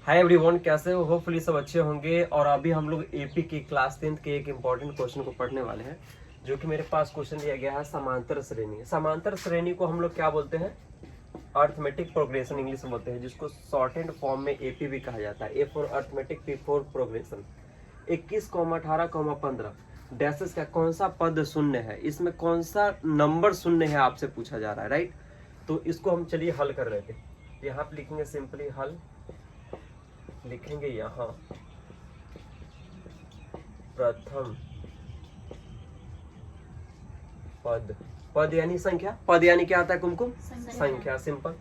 Hi everyone, कैसे हो? Hopefully सब अच्छे होंगे। और अभी हम लोग एपी की क्लास 10th के एक इम्पॉर्टेंट क्वेश्चन को पढ़ने वाले हैं, जो कि मेरे पास क्वेश्चन दिया गया है समांतर श्रेणी। समांतर श्रेणी को हम लोग क्या बोलते हैं? अर्थमेटिक प्रोग्रेशन इंग्लिश में बोलते हैं, जिसको शॉर्टेंड फॉर्म में एपी भी कहा जाता है। A for arithmetic, P for progression. 21, 18, 15 डैसेस का कौन सा पद शून्य है, इसमें कौन सा नंबर शून्य है, आपसे पूछा जा रहा है, राइट? तो इसको हम चलिए हल कर रहे थे। यहाँ पे लिखेंगे सिंपली हल, लिखेंगे यहाँ प्रथम पद। पद यानी संख्या, पद यानी क्या आता है कुमकुम? संख्या, सिंपल।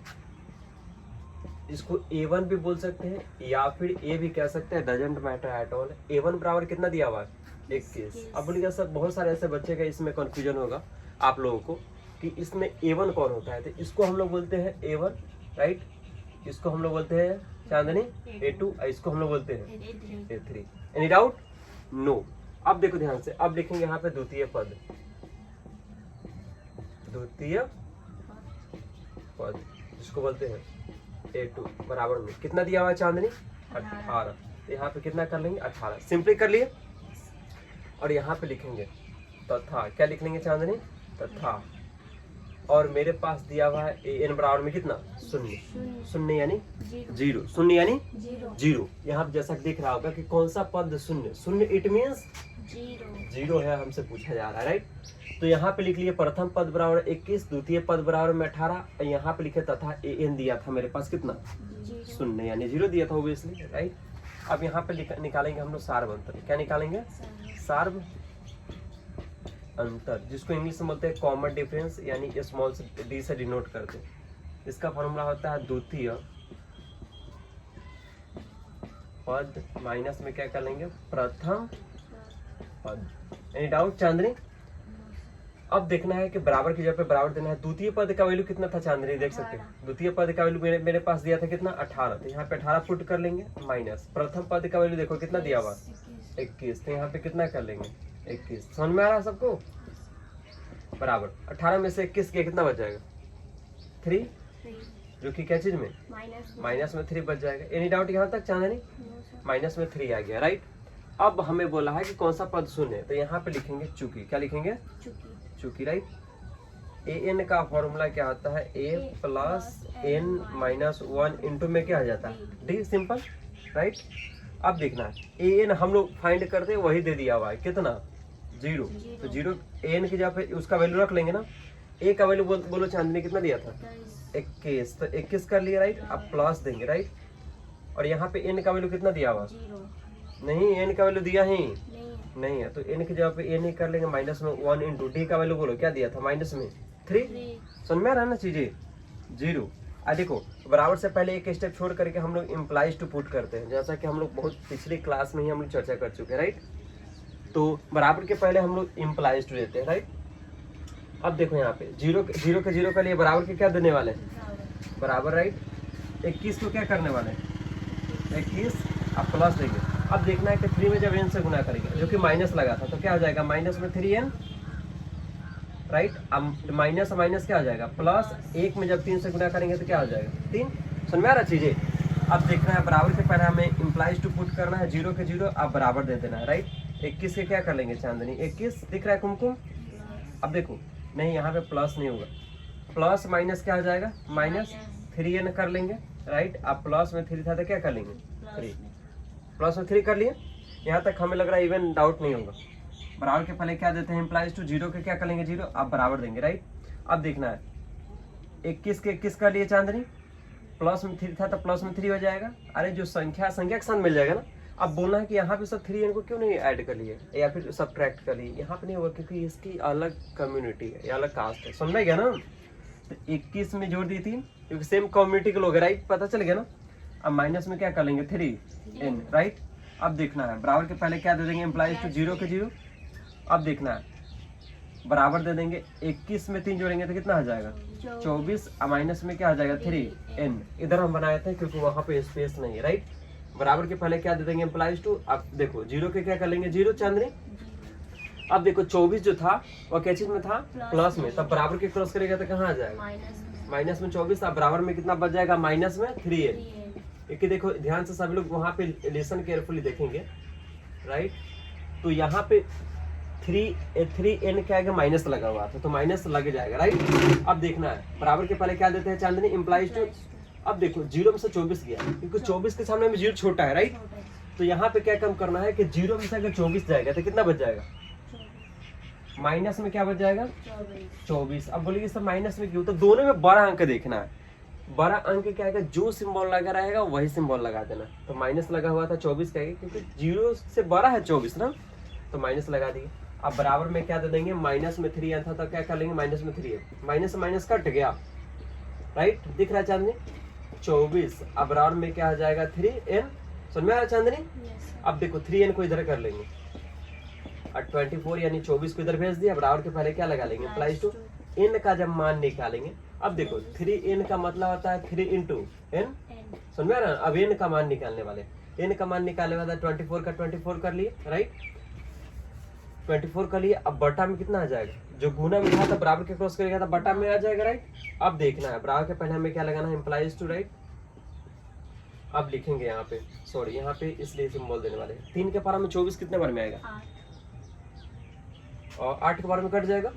इसको A1 भी बोल सकते हैं या फिर A भी कह सकते हैं, doesn't matter at all. A1 बराबर कितना दिया हुआ है? 21। अब बोलिएगा सर, बहुत सारे ऐसे बच्चे का इसमें कंफ्यूजन होगा आप लोगों को कि इसमें A1 कौन होता है। तो इसको हम लोग बोलते हैं A1, राइट? इसको हम लोग बोलते हैं चांदनी A2, इसको हम लोग बोलते हैं A3। Any doubt? नो। अब देखो ध्यान से, अब लिखेंगे यहाँ पे द्वितीय पद। द्वितीय पद जिसको बोलते हैं A2 बराबर में कितना दिया हुआ है चांदनी? 18। यहाँ पे कितना कर लेंगे? 18। सिंपली कर लिए। और यहाँ पे लिखेंगे तथा, क्या लिख लेंगे चांदनी? तथा। और मेरे पास दिया हुआ है AN बराबर में कितना? शून्य। शून्य यानी जीरो। शून्य यानी जीरो। यहाँ जैसा दिख रहा होगा कि कौन सा पद शून्य? शून्य इट मीन्स जीरो है, हमसे पूछा जा रहा है, राइट? तो यहाँ पे लिख लिए प्रथम पद बराबर 21, द्वितीय पद बराबर में 18। यहाँ पे लिखे तथा AN दिया था मेरे पास कितना? शून्य यानी जीरो दिया था ओब्वियसली, राइट? अब यहाँ पे निकालेंगे हम लोग सार्व अंतर। क्या निकालेंगे? सार्व अंतर, जिसको इंग्लिश में बोलते हैं कॉमन डिफरेंस, यानी स्मॉल डी से डिनोट करते हैं। इसका फॉर्मूला होता है द्वितीय पद माइनस में क्या कर लेंगे? प्रथम पद। एनी डाउट चांदनी? अब देखना है कि बराबर की जगह पे बराबर देना है। द्वितीय पद का वैल्यू कितना था चांदनी? देख सकते हैं द्वितीय पद का वैल्यू मेरे पास दिया था कितना? 18। तो यहाँ पे 18 पुट कर लेंगे माइनस। प्रथम पद का वैल्यू देखो कितना दिया हुआ? 21। तो यहाँ पे कितना कर लेंगे? 21। समझ में आ रहा है सबको? बराबर 18 में से 21 के कितना बच जाएगा? 3, जो कि क्या चीज में? माइनस में 3 बच जाएगा। एनी डाउट यहाँ तक चांदनी? माइनस में 3 आ गया, राइट? अब हमें बोला है कि कौन सा पद शून्य है, तो यहाँ पे लिखेंगे चूंकि। क्या लिखेंगे? चूंकि, राइट? AN का फॉर्मूला क्या होता है? A plus N minus 1 into में क्या आ जाता है? D, simple, right? अब देखना है AN हम लोग फाइंड करते वही दे दिया हुआ है, कितना? 0। तो 0 AN की जगह पे उसका वैल्यू रख लेंगे ना। A का वैल्यू बोलो चांदनी कितना दिया था? 21। तो 21 कर लिया, राइट? अब प्लस देंगे, राइट? और यहाँ पे N का वैल्यू कितना दिया हुआ? नहीं, N का वैल्यू दिया ही नहीं है, तो N की जगह पे N ही कर लेंगे माइनस में 1 इंटू D का वैल्यू बोलो क्या दिया था? माइनस में 3। समझ में आ रहा है ना चीजें? 0। देखो, बराबर से पहले एक स्टेप छोड़ करके हम लोग इम्प्लाइज टू पुट करते हैं, जैसा कि हम लोग बहुत पिछली क्लास में ही हम लोग चर्चा कर चुके हैं, राइट? तो बराबर के पहले हम लोग इम्प्लाइज टू देते हैं, राइट? अब देखो यहाँ पे जीरो के जीरो के लिए बराबर के क्या देने वाले हैं? बराबर, राइट? 21 को क्या करने वाले हैं? 21 अब प्लस देंगे। अब देखना है कि 3 में जब n से गुना करेंगे, जो कि माइनस लगा था, तो क्या हो जाएगा? माइनस में 3n, राइट? अब माइनस माइनस क्या हो जाएगा? प्लस। 1 में जब 3 से गुना करेंगे तो क्या हो जाएगा? 3। समझ में आ रहा चीजें? अब देखना है बराबर के पहले हमें इम्प्लाइज टू पुट करना है। 0 के 0 अब बराबर दे देना है, राइट? 21 के क्या कर लेंगे चांदनी? 21 दिख रहा है कुमकुम? अब देखो, नहीं यहाँ पे प्लस नहीं होगा, प्लस माइनस क्या हो जाएगा? माइनस 3n कर लेंगे, राइट? अब प्लस में 3 था तो क्या कर लेंगे? 3। प्लस में 3 कर लिए। यहाँ तक हमें लग रहा है इवन डाउट नहीं होगा। बराबर के पहले क्या देते हैं? Implies to. 0 के क्या कर लेंगे? 0। अब बराबर देंगे, राइट? अब देखना है 21 के 21 कर लिए चांदनी, प्लस में 3 था तो प्लस में 3 हो जाएगा। अरे जो संख्या के साथ मिल जाएगा ना। अब बोलना है कि यहाँ पे सब 3n को क्यों नहीं ऐड कर लिए या फिर सब्ट्रैक्ट कर लिए? यहाँ पे नहीं होगा क्योंकि इसकी अलग कम्युनिटी है, या अलग कास्ट है। समझ में गया ना? तो 21 में जोड़ दी 3, क्योंकि सेम कम्युनिटी के लोग है, राइट? पता चल गया ना? अब माइनस में क्या कर लेंगे? 3n, right? अब देखना है बराबर के पहले क्या दे देंगे? Implies to. 0 के 0। अब देखना है बराबर दे देंगे। 21 में 3 जोड़ेंगे तो कितना हो जाएगा? 24। माइनस में क्या हो जाएगा? 3n। इधर हम बनाए थे क्योंकि वहां पे स्पेस नहीं है, राइट? बराबर के पहले क्या दे देंगे? Implies to. अब देखो 0 के क्या कर लेंगे? 0 चांदनी। अब देखो 24 जो था वो क्या चीज में था? प्लस में। तब बराबर के क्रॉस करेगा तो कहाँ आ जाएगा? माइनस में 24। अब बराबर में कितना बच जाएगा? माइनस में 3n। एक देखो ध्यान से सभी लोग वहां पे लिसन केयरफुली देखेंगे, राइट। तो यहाँ पे 3n क्या है, माइनस लगा हुआ था, तो माइनस लग जाएगा, राइट। अब देखना है बराबर के पहले क्या देते हैं चांदनी, इम्प्लाइज टू। अब देखो 0 में से 24 गया, क्योंकि 24 के सामने में 0 छोटा है, राइट। तो यहाँ पे क्या कम करना है कि 0 में से अगर 24 जाएगा तो कितना बच जाएगा, माइनस में क्या बच जाएगा, 24। अब बोलिए सर माइनस में क्यों, तो दोनों में बड़ा अंक देखना है। बड़ा अंक क्या है, जो सिंबल लगा रहेगा वही सिंबल लगा देना। तो माइनस लगा हुआ था 24 का, क्योंकि 0 से बड़ा है 24 ना, तो माइनस लगा दिए। अब बराबर में क्या दे देंगे, माइनस में 3n था तो क्या कर लेंगे, माइनस में 3n, माइनस से माइनस कट गया, राइट। दिख रहा है चांदनी, 24। अब बराबर में क्या आ जाएगा, 3n। समझ में आ रहा है चांदनी। अब देखो 3n को इधर कर लेंगे और 24 यानी 24 को इधर भेज दिया। बराबर के पहले क्या लगा लेंगे, इम्प्लाइज टू। n का जब मान निकालेंगे, अब देखो 3n का मतलब होता है 3 इंटू n, समझ में आ रहा है। अब n का मान निकालने वाले, n का मान निकालने वाला 24 का 24 कर लिए, राइट। 24 कर लिए। अब बटा में कितना आ जाएगा, जो गुना में था बराबर के क्रॉस करेगा तो बटा में आ जाएगा, राइट। अब देखना है बराबर के पहले हमें क्या लगाना है, इम्प्लाइज टू, राइट। अब लिखेंगे यहाँ पे, सॉरी यहाँ पे इसलिए सिंबल देने वाले। 3 के पारा में 24 कितने बार में आएगा, 8। और 8 के बार में कट जाएगा।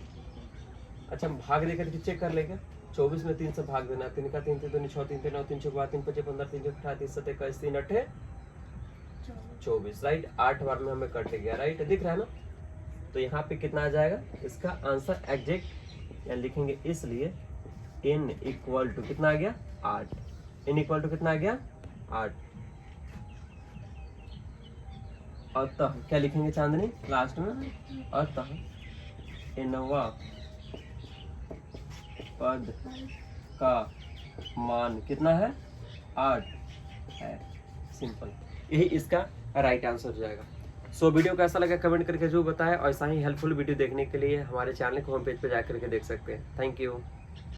अच्छा भाग देकर के चेक कर लेंगे, 24 में 3 से भाग देना, 3 का 3 3 6 3 9 3 6 3 5 15 3 18 3 7 21 3 8 24, राइट। 8 बार में हमें कट गया, राइट। दिख रहा है ना। तो यहाँ पे कितना आ जाएगा, इसका आंसर एग्जैक्ट यहाँ लिखेंगे, इसलिए n इक्वल टू कितना आ गया, 8। n इक्वल टू कितना आ गया, 8। अतः क्या लिखेंगे चांदनी लास्ट में, अतः nवा पद का मान कितना है, 8 है। सिंपल, यही इसका राइट आंसर हो जाएगा। सो वीडियो कैसा लगा कमेंट करके जो बताएं, और ऐसा ही हेल्पफुल वीडियो देखने के लिए हमारे चैनल को होम पेज पे जाकर के देख सकते हैं। Thank you.